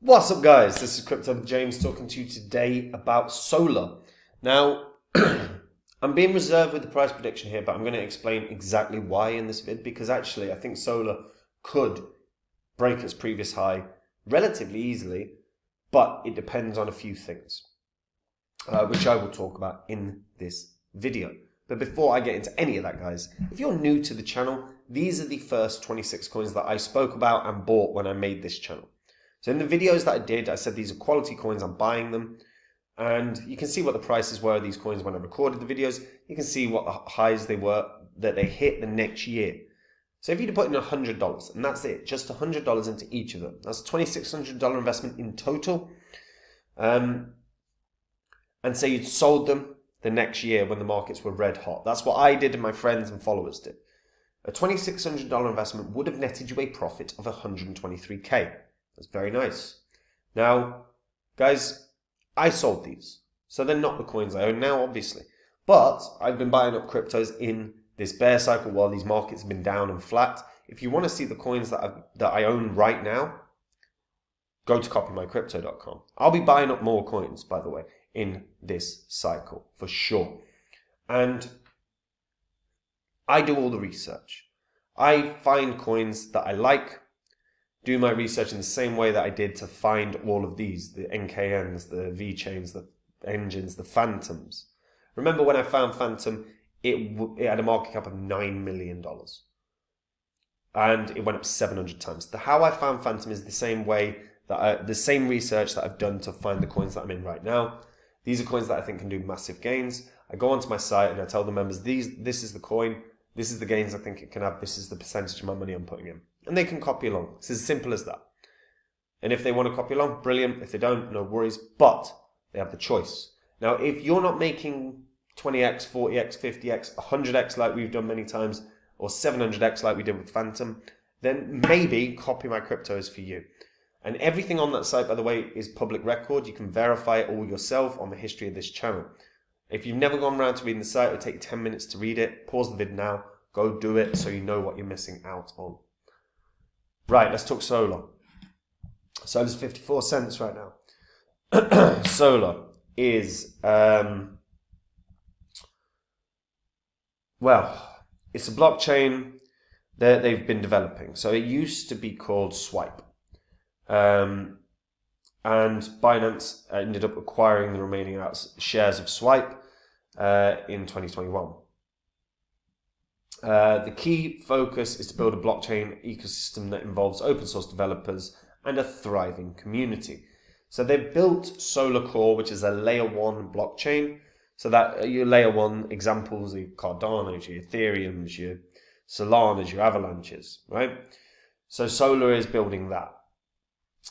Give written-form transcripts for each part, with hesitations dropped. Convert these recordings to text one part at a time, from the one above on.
What's up, guys? This is Crypto James talking to you today about solar. Now, I'm being reserved with the price prediction here, but I'm going to explain exactly why in this vid, because actually I think solar could break its previous high relatively easily, but it depends on a few things, which I will talk about in this video. But before I get into any of that, guys, if you're new to the channel, these are the first 26 coins that I spoke about and bought when I made this channel. So in the videos that I did, I said these are quality coins, I'm buying them. And you can see what the prices were of these coins when I recorded the videos. You can see what the highs they were that they hit the next year. So if you'd put in $100, and that's it, just $100 into each of them, that's a $2,600 investment in total. And say you'd sold them the next year when the markets were red hot. That's what I did and my friends and followers did. A $2,600 investment would have netted you a profit of 123k. That's very nice. Now, guys, I sold these. So they're not the coins I own now, obviously. But I've been buying up cryptos in this bear cycle while these markets have been down and flat. If you want to see the coins that I own right now, go to copymycrypto.com. I'll be buying up more coins, by the way, in this cycle, for sure. And I do all the research. I find coins that I like, do my research in the same way that I did to find all of these, the NKNs, the V-chains, the engines, the phantoms. Remember when I found Phantom, it had a market cap of $9 million. And it went up 700 times. How I found Phantom is the same way, the same research that I've done to find the coins that I'm in right now. These are coins that I think can do massive gains. I go onto my site and I tell the members, this is the coin, this is the gains I think it can have, this is the percentage of my money I'm putting in. And they can copy along. It's as simple as that. And if they want to copy along, brilliant. If they don't, no worries. But they have the choice. Now, if you're not making 20x, 40x, 50x, 100x like we've done many times, or 700x like we did with Phantom, then maybe Copy My Crypto is for you. And everything on that site, by the way, is public record. You can verify it all yourself on the history of this channel. If you've never gone around to reading the site, it'll take 10 minutes to read it. Pause the vid now. Go do it so you know what you're missing out on. Right, let's talk solar. Solar's 54 cents right now. Solar is, well, it's a blockchain that they've been developing. So it used to be called Swipe. And Binance ended up acquiring the remaining shares of Swipe in 2021. The key focus is to build a blockchain ecosystem that involves open source developers and a thriving community. So they've built Solar Core, which is a layer 1 blockchain. So that your layer 1 examples, your Cardanos, your Ethereums, your Solanas, your Avalanches, right? So Solar is building that.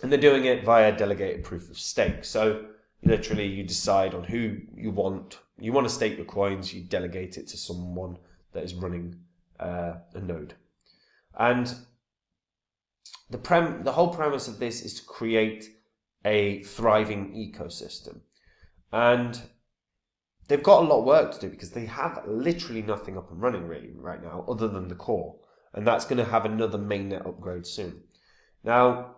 And they're doing it via delegated proof of stake. So literally you decide on who you want. You want to stake your coins, you delegate it to someone that is running a node. And the whole premise of this is to create a thriving ecosystem. And they've got a lot of work to do because they have literally nothing up and running really right now other than the core. And that's going to have another mainnet upgrade soon. Now,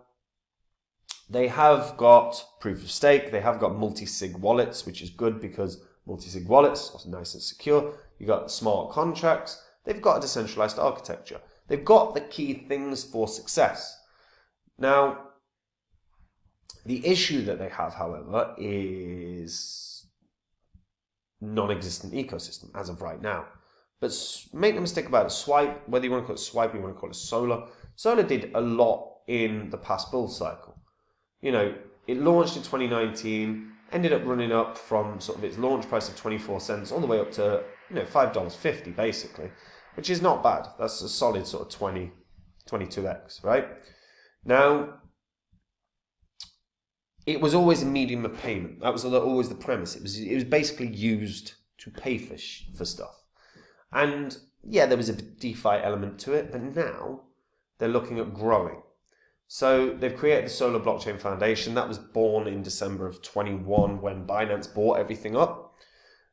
they have got proof of stake, they have got multi-sig wallets, which is good because multi-sig wallets are nice and secure. You've got smart contracts, they've got a decentralized architecture. They've got the key things for success. Now, the issue that they have, however, is non-existent ecosystem as of right now. But make no mistake about it, Swipe, whether you want to call it Swipe, you want to call it Solar, Solar did a lot in the past bull cycle. You know, it launched in 2019, ended up running up from sort of its launch price of 24 cents all the way up to, you know, $5.50 basically, which is not bad. That's a solid sort of 22x, right? Now, it was always a medium of payment. That was always the premise. It was basically used to pay for stuff. And yeah, there was a DeFi element to it, but now they're looking at growing. So they've created the Solar Blockchain Foundation. That was born in December of 21 when Binance bought everything up.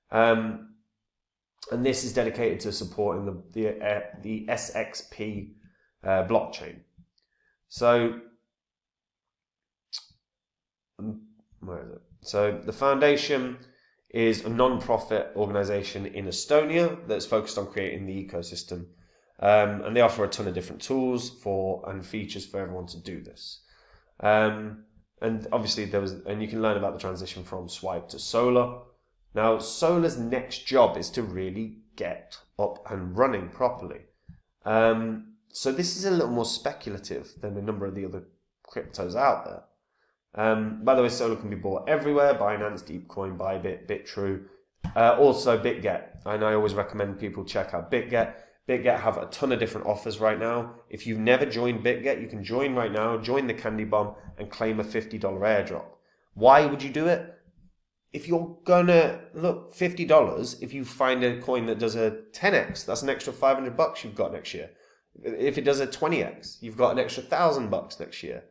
And this is dedicated to supporting the SXP blockchain. So where is it? So the foundation is a non-profit organization in Estonia that's focused on creating the ecosystem. And they offer a ton of different tools and features for everyone to do this. And obviously and you can learn about the transition from Swipe to Solar. Now, Solar's next job is to really get up and running properly. So this is a little more speculative than a number of the other cryptos out there. By the way, Solar can be bought everywhere: Binance, Deepcoin, Bybit, Bitrue, also Bitget. And I always recommend people check out Bitget. Bitget have a ton of different offers right now. If you've never joined Bitget, you can join right now, join the Candy Bomb and claim a $50 airdrop. Why would you do it? If you're gonna look, $50, if you find a coin that does a 10x, that's an extra $500 you've got next year. If it does a 20x, you've got an extra $1,000 next year.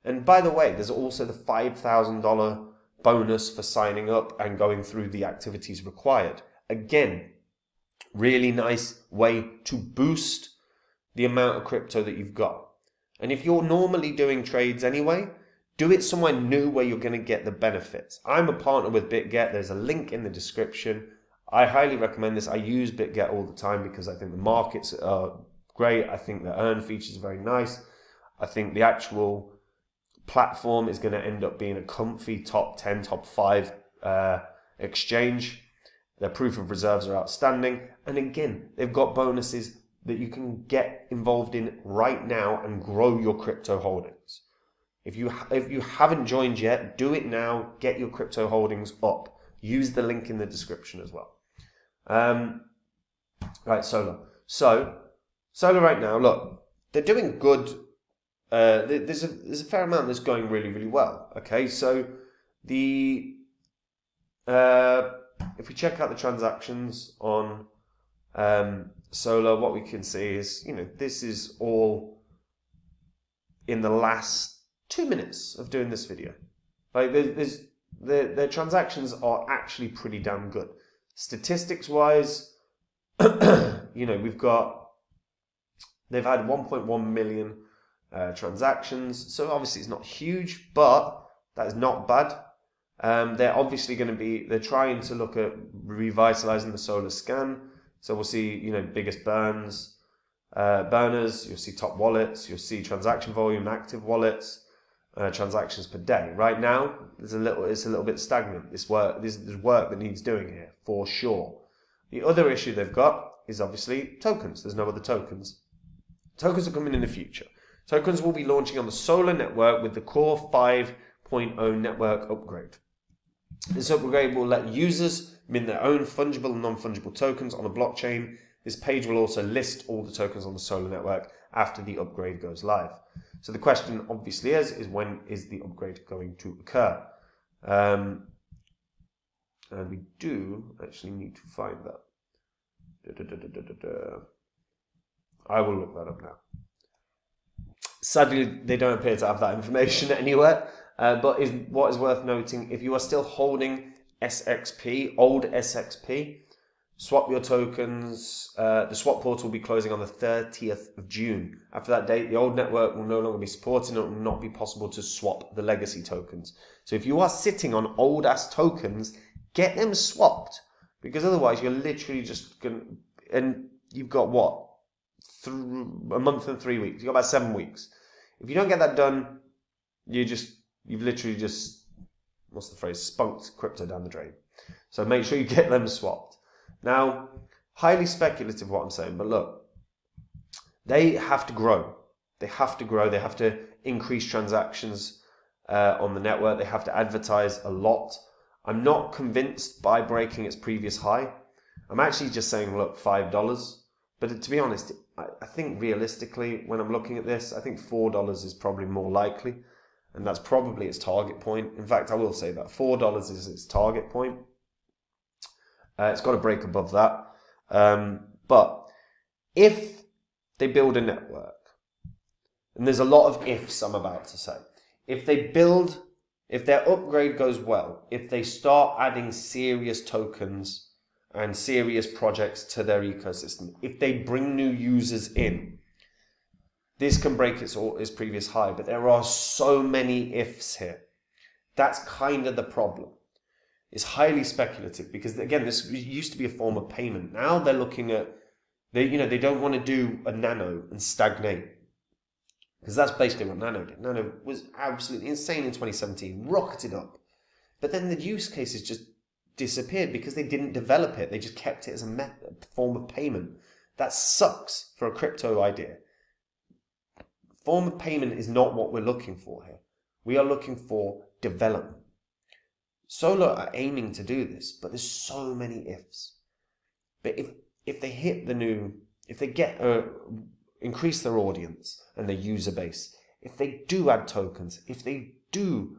And by the way, there's also the $5,000 bonus for signing up and going through the activities required. Again, really nice way to boost the amount of crypto that you've got. And if you're normally doing trades anyway, do it somewhere new where you're going to get the benefits. I'm a partner with Bitget. There's a link in the description. I highly recommend this. I use Bitget all the time because I think the markets are great. I think the earn features are very nice. I think the actual platform is going to end up being a comfy top 10, top 5 exchange. Their proof of reserves are outstanding. And again, they've got bonuses that you can get involved in right now and grow your crypto holdings. If you haven't joined yet, do it now. Get your crypto holdings up. Use the link in the description as well. Right, Solar. So, Solar right now, look, they're doing good. There's a fair amount that's going really, really well. Okay, so if we check out the transactions on Solar, what we can see is, this is all in the last 2 minutes of doing this video. Like, the transactions are actually pretty damn good. Statistics wise, they've had 1.1 million transactions. So obviously it's not huge, but that is not bad. They're obviously they're trying to look at revitalizing the Solar scan. So we'll see, biggest burners, you'll see top wallets, you'll see transaction volume, active wallets, transactions per day. Right now, it's a little bit stagnant. There's work that needs doing here, for sure. The other issue they've got is obviously tokens. There's no other tokens. Tokens are coming in the future. Tokens will be launching on the Solar network with the Core 5.0 network upgrade. This upgrade will let users mint their own fungible and non-fungible tokens on a blockchain. This page will also list all the tokens on the Solar network after the upgrade goes live. So the question obviously is when is the upgrade going to occur? And we do actually need to find that. I will look that up now. Sadly, they don't appear to have that information anywhere. But what is worth noting, if you are still holding SXP, old SXP, swap your tokens. The swap portal will be closing on the 30th of June. After that date, the old network will no longer be supported and it will not be possible to swap the legacy tokens. So if you are sitting on old ass tokens, get them swapped, because otherwise you're literally just going to, and you've got what? A month and 3 weeks. You've got about 7 weeks. If you don't get that done, you've literally just, what's the phrase, spunked crypto down the drain. So make sure you get them swapped. Now, highly speculative what I'm saying, but look, they have to grow. They have to grow. They have to increase transactions on the network. They have to advertise a lot. I'm not convinced by breaking its previous high. I'm actually just saying, look, $5. But to be honest, I think realistically, when I'm looking at this, I think $4 is probably more likely. And that's probably its target point. In fact, I will say that $4 is its target point. It's got to break above that. But if they build a network, and there's a lot of ifs I'm about to say, if their upgrade goes well, if they start adding serious tokens and serious projects to their ecosystem, if they bring new users in, this can break its previous high. But there are so many ifs here. That's kind of the problem. It's highly speculative because, again, this used to be a form of payment. Now they're looking at, they don't want to do a nano and stagnate. Because that's basically what Nano did. Nano was absolutely insane in 2017, rocketed up. But then the use cases just disappeared because they didn't develop it. They just kept it as a form of payment. That sucks for a crypto idea. Form of payment is not what we're looking for here. We are looking for development. Solar are aiming to do this, but there's so many ifs. But if they hit if they get increase their audience and their user base, if they do add tokens, if they do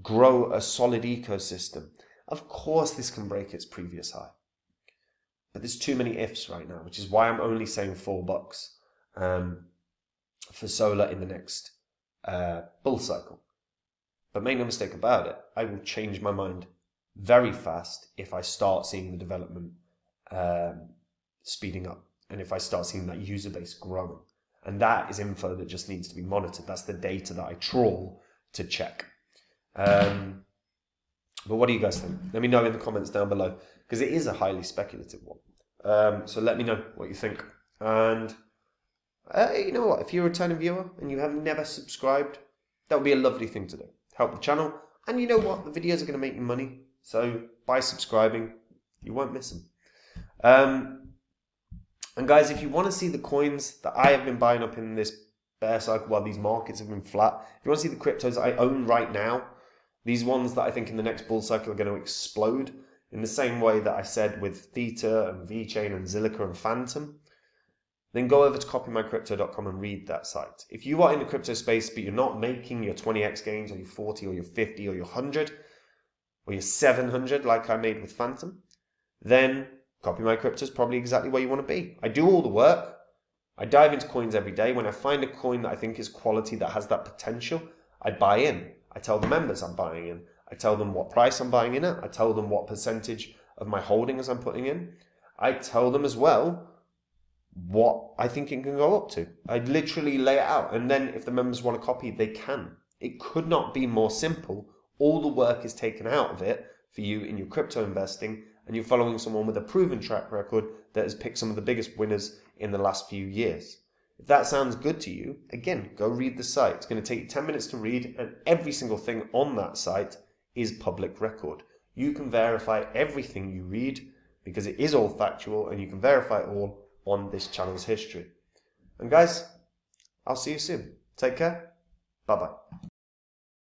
grow a solid ecosystem, of course this can break its previous high. But there's too many ifs right now, which is why I'm only saying $4 for Solar in the next bull cycle. But make no mistake about it, I will change my mind very fast if I start seeing the development speeding up. And if I start seeing that user base growing. And that is info that just needs to be monitored. That's the data that I trawl to check. But what do you guys think? Let me know in the comments down below, because it is a highly speculative one. So let me know what you think. And you know what? If you're a returning viewer and you have never subscribed, that would be a lovely thing to do. Help the channel. And you know what? The videos are going to make you money. So by subscribing, you won't miss them. And guys, if you want to see the coins that I have been buying up in this bear cycle while these markets have been flat, if you want to see the cryptos I own right now, these ones that I think in the next bull cycle are going to explode, in the same way that I said with Theta and VeChain and Zilliqa and Phantom, then go over to copymycrypto.com and read that site. If you are in the crypto space but you're not making your 20x gains or your 40 or your 50 or your 100 or your 700 like I made with Phantom, then Copy My Crypto is probably exactly where you want to be. I do all the work. I dive into coins every day. When I find a coin that I think is quality, that has that potential, I buy in. I tell the members I'm buying in. I tell them what price I'm buying in at. I tell them what percentage of my holdings I'm putting in. I tell them as well what I think it can go up to. I literally lay it out. And then if the members want to copy, they can. It could not be more simple. All the work is taken out of it for you in your crypto investing, and you're following someone with a proven track record that has picked some of the biggest winners in the last few years. If that sounds good to you, again, go read the site. It's going to take you 10 minutes to read, and every single thing on that site is public record. You can verify everything you read because it is all factual, and you can verify it all on this channel's history. And guys, I'll see you soon. Take care. Bye-bye.